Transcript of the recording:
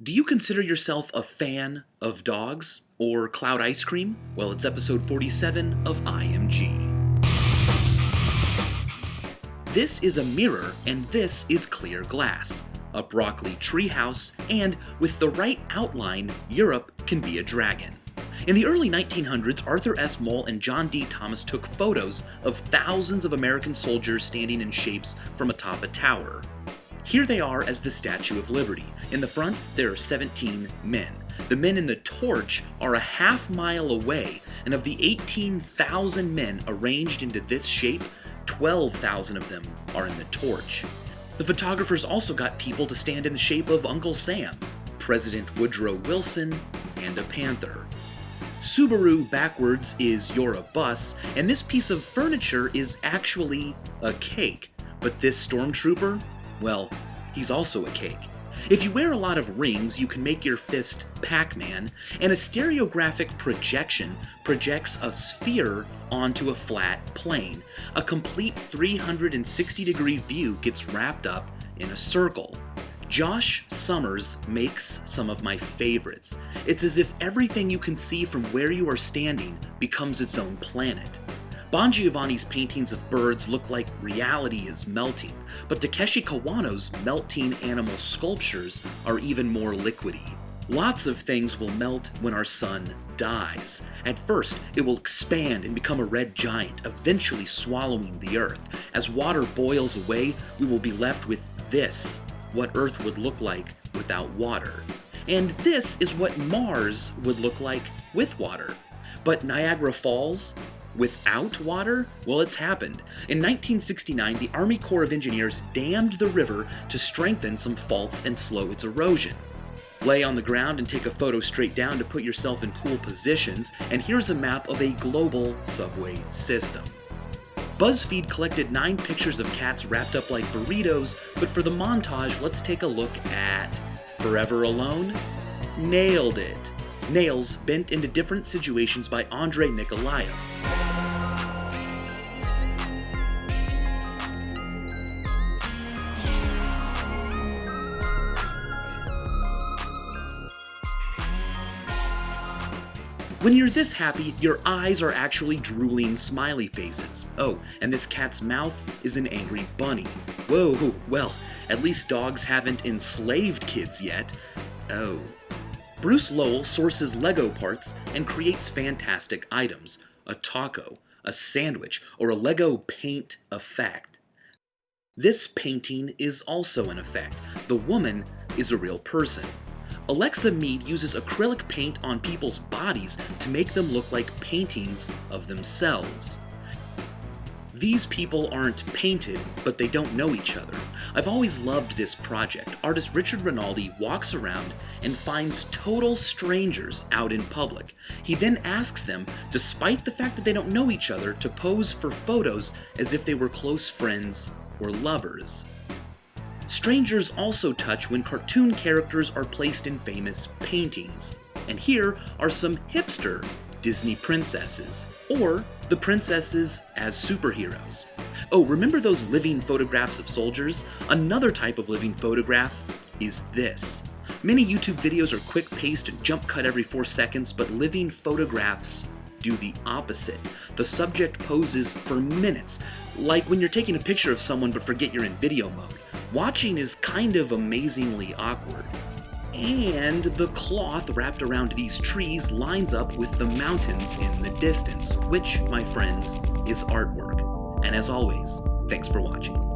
Do you consider yourself a fan of dogs or cloud ice cream? Well, it's episode 47 of IMG. This is a mirror and this is clear glass. A broccoli treehouse, and with the right outline, Europe can be a dragon. In the early 1900s, Arthur S. Moll and John D. Thomas took photos of thousands of American soldiers standing in shapes from atop a tower. Here they are as the Statue of Liberty. In the front, there are 17 men. The men in the torch are a half-mile away, and of the 18,000 men arranged into this shape, 12,000 of them are in the torch. The photographers also got people to stand in the shape of Uncle Sam, President Woodrow Wilson, and a panther. Subaru backwards is "You're a bus," and this piece of furniture is actually a cake. But this stormtrooper? Well, he's also a cake. If you wear a lot of rings, you can make your fist Pac-Man, and a stereographic projection projects a sphere onto a flat plane. A complete 360-degree view gets wrapped up in a circle. Josh Summers makes some of my favorites. It's as if everything you can see from where you are standing becomes its own planet. Bon Giovanni's paintings of birds look like reality is melting, but Takeshi Kawano's melting animal sculptures are even more liquidy. Lots of things will melt when our sun dies. At first, it will expand and become a red giant, eventually swallowing the Earth. As water boils away, we will be left with this, what Earth would look like without water. And this is what Mars would look like with water. But Niagara Falls? Without water? Well, it's happened. In 1969, the Army Corps of Engineers dammed the river to strengthen some faults and slow its erosion. Lay on the ground and take a photo straight down to put yourself in cool positions, and here's a map of a global subway system. BuzzFeed collected 9 pictures of cats wrapped up like burritos, but for the montage, let's take a look at Forever Alone? Nailed it! Nails bent into different situations by Andrei Nikolaev. When you're this happy, your eyes are actually drooling smiley faces. Oh, and this cat's mouth is an angry bunny. Whoa, well, at least dogs haven't enslaved kids yet. Oh. Bruce Lowell sources Lego parts and creates fantastic items. A taco, a sandwich, or a Lego paint effect. This painting is also an effect. The woman is a real person. Alexa Mead uses acrylic paint on people's bodies to make them look like paintings of themselves. These people aren't painted, but they don't know each other. I've always loved this project. Artist Richard Rinaldi walks around and finds total strangers out in public. He then asks them, despite the fact that they don't know each other, to pose for photos as if they were close friends or lovers. Strangers also touch when cartoon characters are placed in famous paintings. And here are some hipster Disney princesses, or the princesses as superheroes. Oh, remember those living photographs of soldiers? Another type of living photograph is this. Many YouTube videos are quick-paced and jump cut every 4 seconds, but living photographs do the opposite. The subject poses for minutes, like when you're taking a picture of someone but forget you're in video mode. Watching is kind of amazingly awkward. And the cloth wrapped around these trees lines up with the mountains in the distance, which, my friends, is artwork. And as always, thanks for watching.